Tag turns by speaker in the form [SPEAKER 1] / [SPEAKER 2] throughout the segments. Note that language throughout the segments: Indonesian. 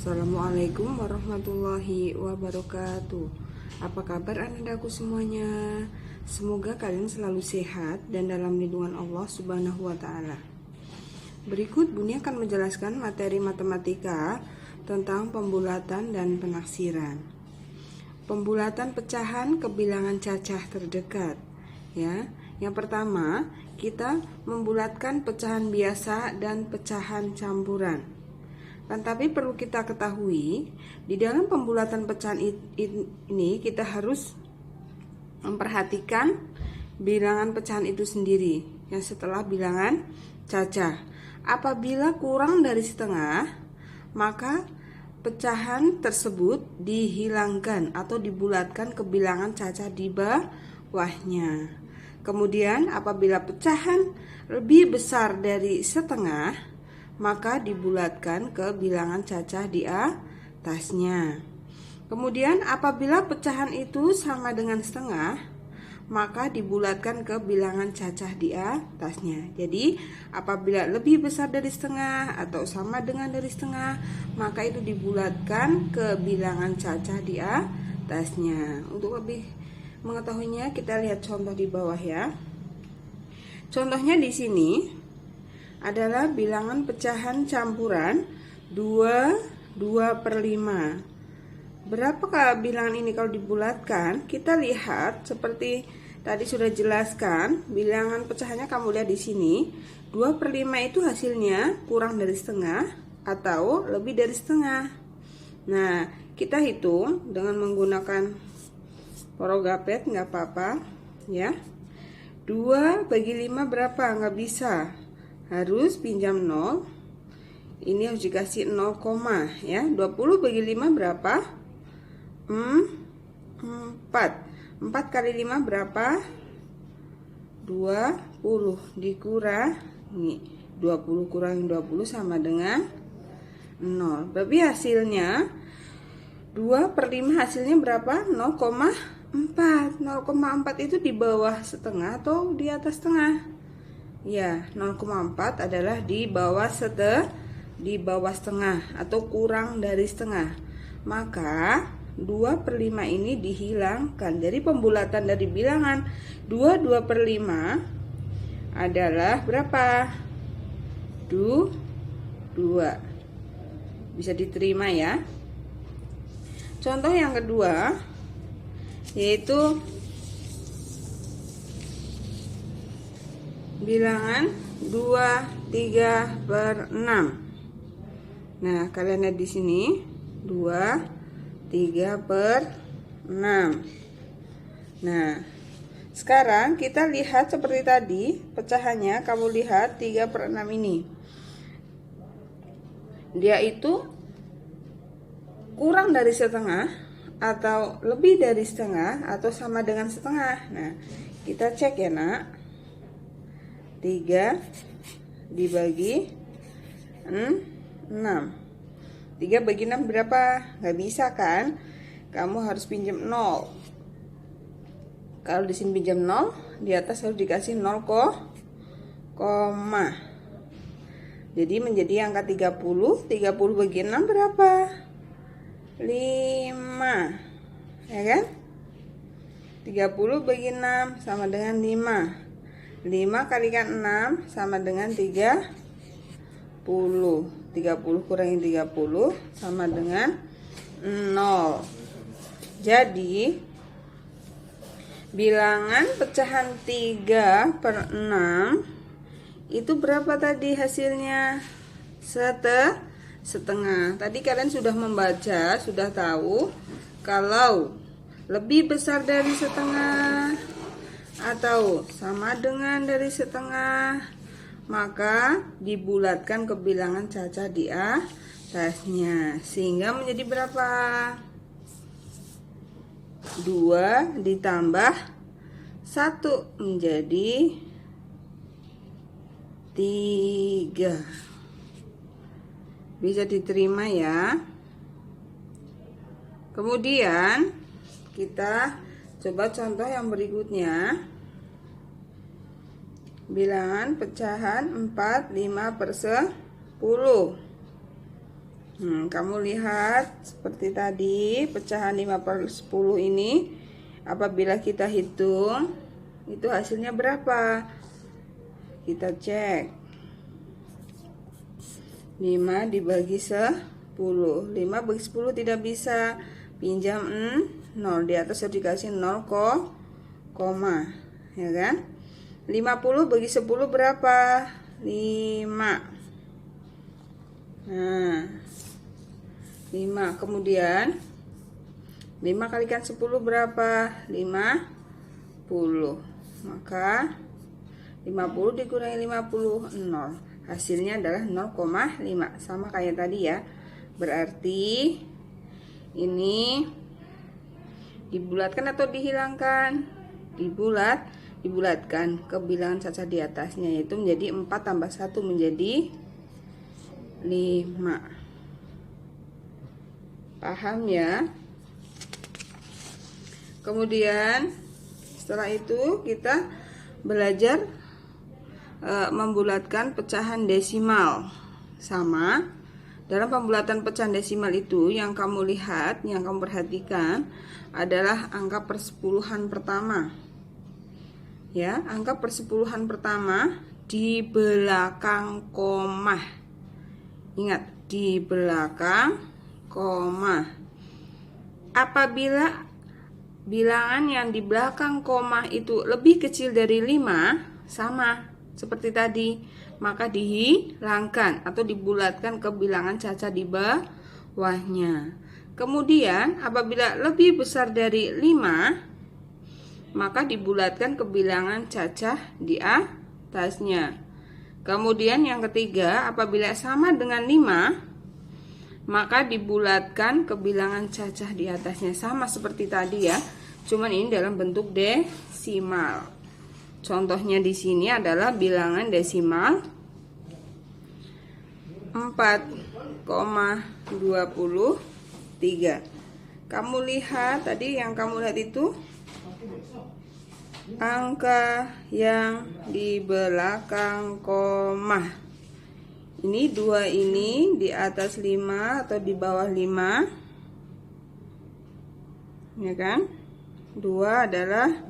[SPEAKER 1] Assalamualaikum warahmatullahi wabarakatuh. Apa kabar anak-anakku semuanya? Semoga kalian selalu sehat dan dalam lindungan Allah Subhanahu wa taala. Berikut Buni akan menjelaskan materi matematika tentang pembulatan dan penaksiran. Pembulatan pecahan kebilangan cacah terdekat. Ya, yang pertama, kita membulatkan pecahan biasa dan pecahan campuran. Tapi perlu kita ketahui, di dalam pembulatan pecahan ini kita harus memperhatikan bilangan pecahan itu sendiri, yang setelah bilangan cacah. Apabila kurang dari setengah, maka pecahan tersebut dihilangkan atau dibulatkan ke bilangan cacah di bawahnya. Kemudian apabila pecahan lebih besar dari setengah, maka dibulatkan ke bilangan cacah di atasnya. Kemudian apabila pecahan itu sama dengan setengah, maka dibulatkan ke bilangan cacah di atasnya. Jadi apabila lebih besar dari setengah atau sama dengan dari setengah, maka itu dibulatkan ke bilangan cacah di atasnya. Untuk lebih mengetahuinya, kita lihat contoh di bawah ya. Contohnya di sini adalah bilangan pecahan campuran 2 per 5. Berapakah bilangan ini kalau dibulatkan? Kita lihat seperti tadi sudah jelaskan, bilangan pecahannya kamu lihat di sini. 2 per 5 itu hasilnya kurang dari setengah atau lebih dari setengah. Nah, kita hitung dengan menggunakan porogapet, nggak apa-apa ya. 2 bagi 5 berapa? Nggak bisa, harus pinjam 0. Ini harus dikasih 0, ya. 20 bagi 5 berapa? 4. 4 kali 5 berapa? 20. Dikurangi 20 kurangi 20 sama dengan 0. Berarti hasilnya 2 per 5 hasilnya berapa? 0,4. 0,4 itu di bawah setengah atau di atas setengah? Ya, 0,4 adalah di bawah setengah atau kurang dari setengah. Maka 2 per 5 ini dihilangkan. Jadi pembulatan dari bilangan 2 per 5 adalah berapa? 2. Bisa diterima ya. Contoh yang kedua yaitu bilangan 2, 3 per 6. Nah, kalian lihat di sini 2, 3 per 6. Nah, sekarang kita lihat seperti tadi pecahannya. Kamu lihat 3 per 6 ini, dia itu kurang dari setengah atau lebih dari setengah atau sama dengan setengah. Nah, kita cek ya nak. 3 dibagi 6. 3 bagi 6 berapa? Nggak bisa kan? Kamu harus pinjam 0. Kalau di sini pinjam 0, di atas harus dikasih 0, koma. Jadi menjadi angka 30. 30 bagi 6 berapa? 5. Ya kan? 30 bagi 6 sama dengan 5. 5 kalikan 6 sama dengan 30. 30 kurangi 30 sama dengan 0. Jadi bilangan pecahan 3 per 6 itu berapa tadi hasilnya? Setengah. Tadi kalian sudah membaca, sudah tahu kalau lebih besar dari setengah atau sama dengan dari setengah, maka dibulatkan ke bilangan cacah di atasnya, sehingga menjadi berapa? 2 ditambah 1 menjadi 3. Bisa diterima ya. Kemudian kita coba contoh yang berikutnya. Bilangan pecahan 4, 5 per 10. Kamu lihat seperti tadi pecahan 5/10 ini, apabila kita hitung itu hasilnya berapa? Kita cek. 5 dibagi 10. 5 bagi 10 tidak bisa. Pinjam 0, di atas sudah dikasih 0 koma, ya kan? 50 bagi 10 berapa? 5. Nah, 5. Kemudian 5 kalikan 10 berapa? 50. Maka 50 dikurangi 50, 0. Hasilnya adalah 0,5. Sama kayak tadi ya. Berarti ini dibulatkan atau dihilangkan? Dibulatkan ke bilangan cacat di atasnya, yaitu menjadi 4 tambah 1 menjadi 5. Paham ya? Kemudian setelah itu kita belajar membulatkan pecahan desimal. Sama, dalam pembulatan pecahan desimal itu yang kamu lihat, yang kamu perhatikan adalah angka persepuluhan pertama. Ya, angka persepuluhan pertama di belakang koma. Ingat, di belakang koma. Apabila bilangan yang di belakang koma itu lebih kecil dari 5, sama seperti tadi, maka dihilangkan atau dibulatkan ke bilangan cacat di bawahnya. Kemudian apabila lebih besar dari 5, maka dibulatkan ke bilangan cacah di atasnya. Kemudian yang ketiga, apabila sama dengan 5, maka dibulatkan ke bilangan cacah di atasnya. Sama seperti tadi ya, cuman ini dalam bentuk desimal. Contohnya di sini adalah bilangan desimal 4,23. Kamu lihat tadi, yang kamu lihat itu angka yang di belakang koma. Ini 2 ini di atas 5 atau di bawah 5, ya kan? 2 adalah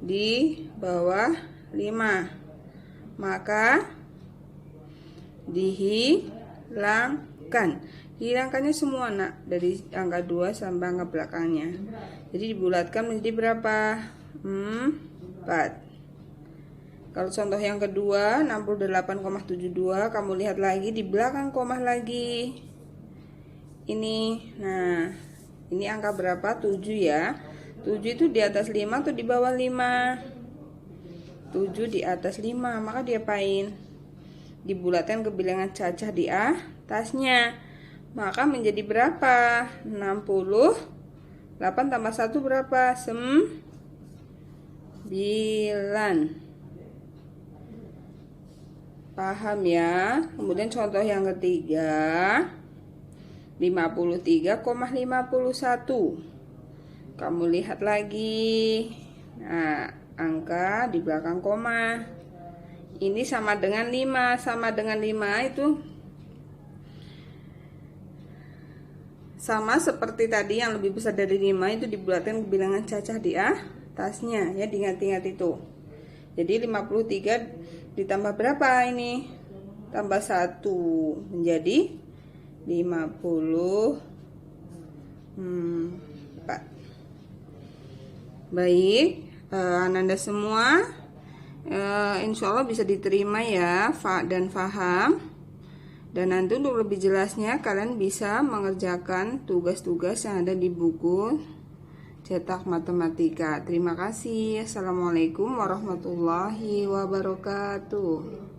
[SPEAKER 1] di bawah 5, maka dihilangkan. Hilangkannya semua nak, dari angka 2 sampai angka belakangnya. Jadi dibulatkan menjadi berapa? 4. Kalau contoh yang kedua 68,72, kamu lihat lagi di belakang koma lagi. Ini, nah ini angka berapa? 7 ya. 7 itu di atas 5 atau di bawah 5? 7 di atas 5, maka diapain? Dibulatkan ke bilangan cacah di atasnya. Maka menjadi berapa? 60. 8 tambah 1 berapa? 9. Paham ya? Kemudian contoh yang ketiga 53,51. Kamu lihat lagi. Nah, angka di belakang koma. Ini sama dengan 5. Sama dengan 5 itu sama seperti tadi, yang lebih besar dari 5 itu dibulatkan ke bilangan cacah di atasnya. Ya, diingat-ingat itu. Jadi 53 ditambah berapa ini? Tambah 1 menjadi 54. Baik, Ananda semua insya Allah bisa diterima ya, dan faham. Dan nanti untuk lebih jelasnya kalian bisa mengerjakan tugas-tugas yang ada di buku cetak matematika. Terima kasih. Assalamualaikum warahmatullahi wabarakatuh.